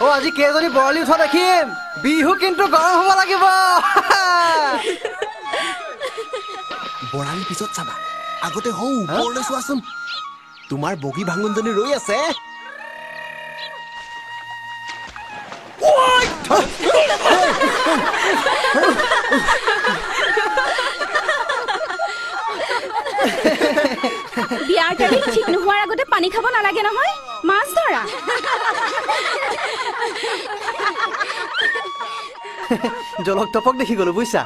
ও আজি কেজনী বৰলি উঠা দেখিম বিহু কিন্তু গৰম হ'ব লাগিব বৰালি পিছত চাবা আগতে হৌ ওপৰলৈ চোৱাচোন তোমাৰ বগী ভাঙনজনী ৰৈ আছে বিয়াৰ তাৰিখ ঠিক নোহোৱাৰ আগতে পানী খাব নালাগে নহয় মাছ ধৰা জলক তপক দেখি গলো বুইছা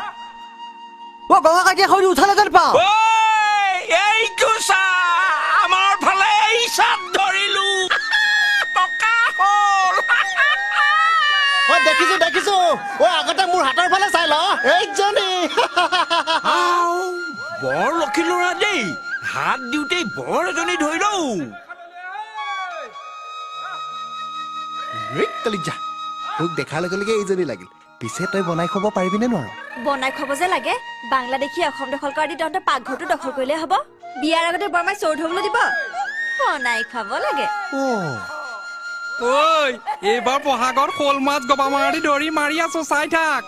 ও গঙা কাটিয়া খৰি উঠালে যেন পাওঁ এইটো চা আমাৰ ফালে এই চাপ ধৰিলো টকা হ'ল দেখিছো ও আগতে মোৰ হাতৰ ফালে চাই ল এইজনী বৰ লক্ষী ল'ৰা দেই হাত দিওঁতেই বৰ এজনী ধৰি লওঁ কলিজা তোক দেখাৰ লগে লগে এইজনী লাগিল পিছে তই বনাই খাব পাৰিবিনে নোৱাৰো বনাই খাব যে লাগে বাংলাদেশী অসম দখল কৰা দি তহঁতে পাকঘৰটো দখল কৰিলে হ'ব বিয়াৰ আগতে বৰমাই চৌৰ ধবলৈ দিব বনাই খাব লাগে ঐ এইবাৰ বহাগত শ'ল মাছ গবা মাৰি ধৰি মাৰি আছো চাই থাক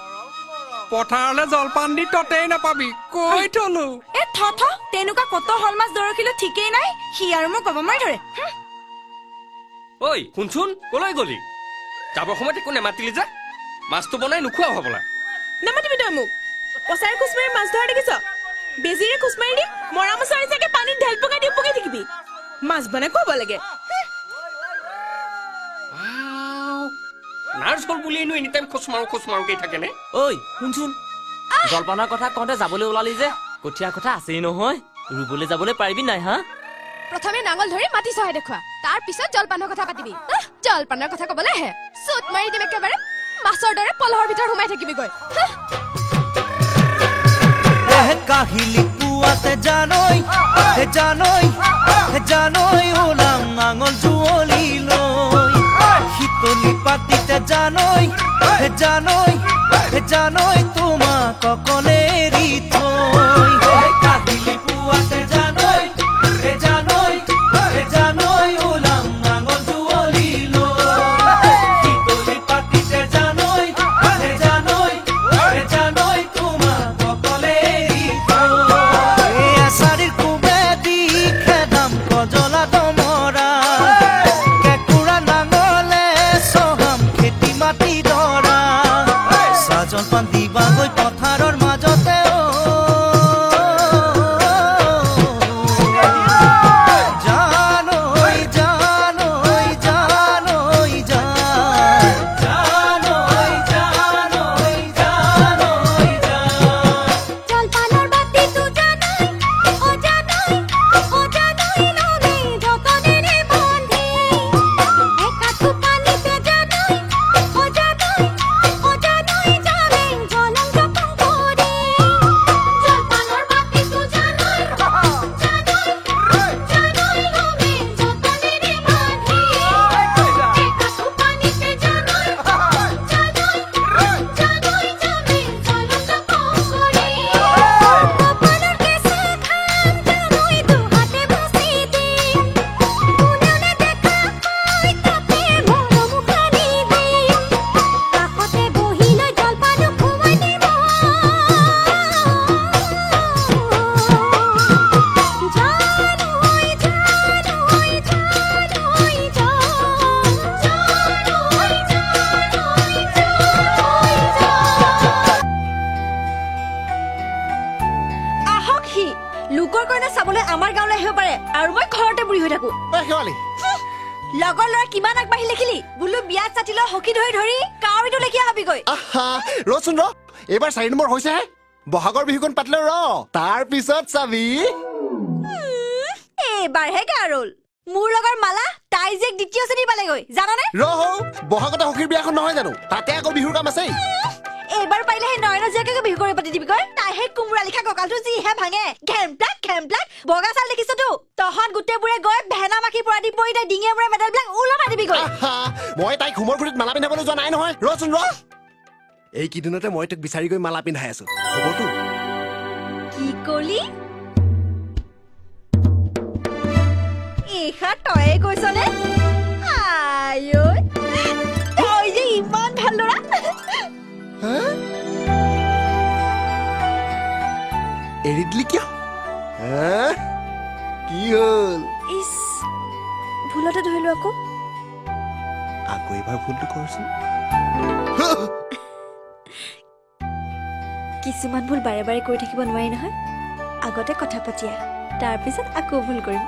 পথাৰলৈ জলপান দি ততেই নাপাবি কৈ থলো এ থ তেনেকুৱা কত হল মাছ দৰকিলো ঠিকেই নাই সি আৰু মোক গবা মাৰি ধৰে ঐ শুনচোন কলৈ গলি যাবৰ সময়ত একো নেমাতিলি যে মাছটো বনাই নোখোৱাও হ'বলা নামাতিবি তই মোক পচাৰে খোজ মাৰি মাছ ধৰা দেখিছ বেজিৰে খোজ মাৰি দিম মৰা মাছৰ নিচাকে পানীত ঢেল পকাই দি পকাই থাকিবি মাছ বনাই খুৱাব লাগে নাৰ্ছ হ'ল বুলি এনি টাইম খোজ মাৰোকেই থাকেনে ঐ শুনচোন জলপানৰ কথা কওঁতে যাবলৈ ওলালি যে কঠীয়া কথা আছেই নহয় ৰুবলৈ যাবলৈ পাৰিবি নাই হা প্ৰথমে নাঙল ধৰি মাটি চহাই দেখুৱা তাৰ পিছত জলপানৰ কথা পাতিবি জলপানৰ কথা কবলৈ হে চুট মাৰি দিম একেবাৰে মাছৰ দৰে পলহৰ ভিতৰত সোমাই থাকিবি গৈ কাহিলি পুৱাতে জানৈ ওলাম নাঙল জুৱলি লৈ শীতলি পাতিতে জানৈ তোমাক অকলে এৰি থৈ কাহিলি পুৱাতে জানৈ ওলাম নাঙল জুৱলি লৈ শীতলি পাতিতে জানৈ তোমাক অকলে এৰি থৈ এচাৰিৰ কুবেদি খেদাম কজলা দমৰা কেঁকুৰা নাঙলে চহাম খেতি মাটি দৰা জলপান দিবা গৈ পথাৰৰ মাজতে লোকৰ কাৰণে চাবলৈ আমাৰ গাঁৱলৈ আহিব পাৰে আৰু মই ঘৰতে বুঢ়ী হৈ থাকো লগৰ ল'ৰা কিমান আগবাঢ়ি লিখিলি বোলো বিয়াত চাতিলৈ হকি ধৰি কাউৰীটো লেখীয়া হবিগৈ ৰচোন এইবাৰ 4 নম্বৰ হৈছেহে বহাগৰ বিহুখন পাতিলে তাৰ পিছত চাবি এইবাৰহে গাৰল মোৰ লগৰ মালা তাই যে দ্বিতীয় শ্ৰেণী পালেগৈ জানানে বহাগতে হকিৰ বিয়াখন নহয় জানো তাতে আকৌ বিহুৰ কাম আছে এইবাৰ পাৰিলে হে নয়ন জীয়াকে বিহু কৰি পাতি দিবিগৈ তাইহে কুমুৰা লিখা কঁকালটো যিহে ভাঙে ঘেমপ্লাক বগা চাল দেখিছতো তহত গোটেইবোৰে গৈ ভেনা মাখি পৰা দি পৰি তাই ডিঙিয়ে মূৰে মেডেলবিলাক ওলমাই দিবিগৈ মই তাইক হোমৰ গুৰিত মালা পিন্ধাবলৈ যোৱা নাই নহয় ৰচোন এইকেইদিনতে মই তোক বিচাৰি গৈ মালা পিন্ধাই আছো হ'বতো কি কলি এইহা তয়ে কৈছনে আই বৰা এৰি দিলি কিয় কি হ'ল ইছ ভুলতে ধৰিলো আকৌ এইবাৰ ভুলটো কৰচোন কিছুমান ভুল বাৰে বাৰে কৰি থাকিব নোৱাৰি নহয় আগতে কথা পাতিয়া তাৰপিছত আকৌ ভুল কৰিম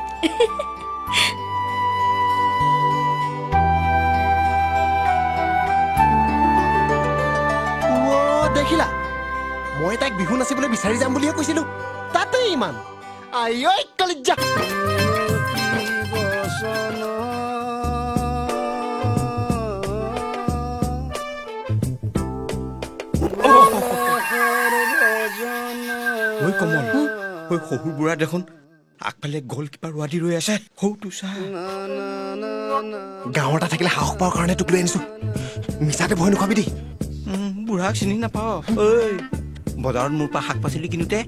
দেখিলা মই তাইক বিহু নাচিবলৈ বিচাৰি যাম বুলিহে কৈছিলো তাতে ইমান আই কলিজা ঐ কমল ঐ শহু বুঢ়া দেখোন আগফালে গল কিপাৰ ৱাদি ৰৈ আছে সৌটো চা গাঁৱৰ এটা থাকিলে সাহস পাৱাৰ কাৰণে তোক লৈ আনিছো মিছাতে ভয় নোখাবি দেই বুঢ়াক চিনি নাপাওঁ ঐ বজাৰত মোৰ পৰা শাক পাচলি কিনোতে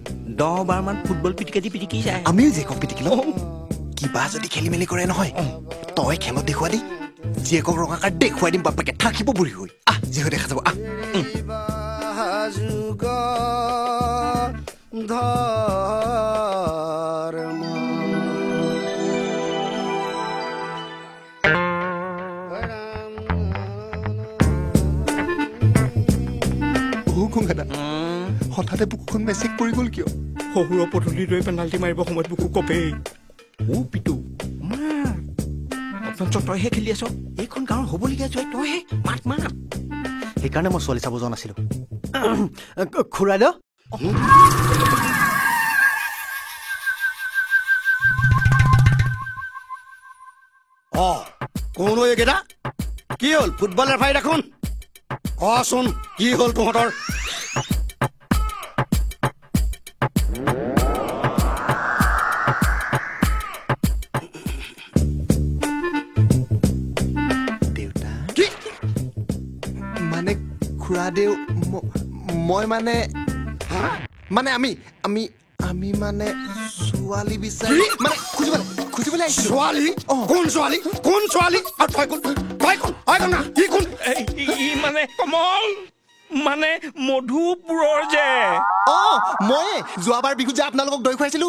10 বাৰমান ফুটবল পিটিকি যায় আমিও জেকক পিটিকি লওঁ কিবা যদি খেলি মেলি কৰে নহয় তই খেলত দেখুৱা দেই জীয়েকক ৰঙা কাৰ্ড দেখুৱাই দিম বাপেকে থাকিব বুঢ়ী হৈ আহ জীয়েক দেখা যাব আহ হঠাতে বুকুখন মেছেজ পৰি গ'ল কিয় শহুৰৰ পদূলি লৈ পেনাল্টি মাৰিব সময়ত বুকু কপেই ও পিটু তইহে খেলি আছ এইখন গাঁৱৰ হ'বলগীয়া জয় তইহে মাত মাত সেইকাৰণে মই ছোৱালী চাব যোৱা নাছিলো খুৰাইদেউ কোন এইকেইটা কি হ'ল ফুটবল ৰেফাৰী দেখোন কচোন কি হ'ল তহঁতৰ খুৰাদেউ মই মানে আমি মানে ছোৱালী বিচাৰি মানে খুজিবলৈ আহিছিলো ছোৱালী কোন ছোৱালী কোন ছোৱালী আৰু তই কোন না কি কোন ই মানে কমল মানে মধুপুৰৰ যে মই যোৱাবাৰ বিহুত যে আপোনালোকক দৈ খুৱাইছিলো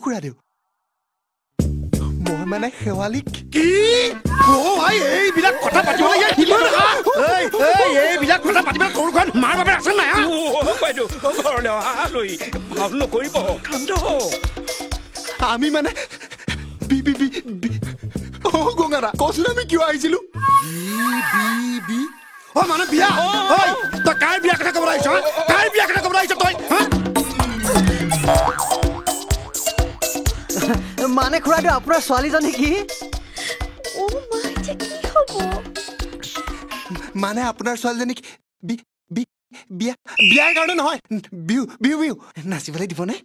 খুৰাদেউ মই মানে শেৱালীক কি ভাই এইবিলাক কথা পাতিবলৈ এইবিলাক কথা পাতিবলৈ সৰুখন মাৰ বাবে আছে নাই বাইদেউ ঘৰলৈ অহালৈ ভাও নকৰিব কান্দ আমি মানে গংগাৰা কচোন আমি কিয় আহিছিলো মানে বিয়া তই কাৰ বিয়া কথা ক'বলৈ আহিছ কাৰ বিয়া কথা ক'বলৈ আহিছ তই মানে খুৰাইদেউ আপোনাৰ ছোৱালীজনী কি মানে আপোনাৰ ছোৱালীজনীক বিয়াৰ কাৰণে নহয় বিহু নাচিবলৈ দিবনে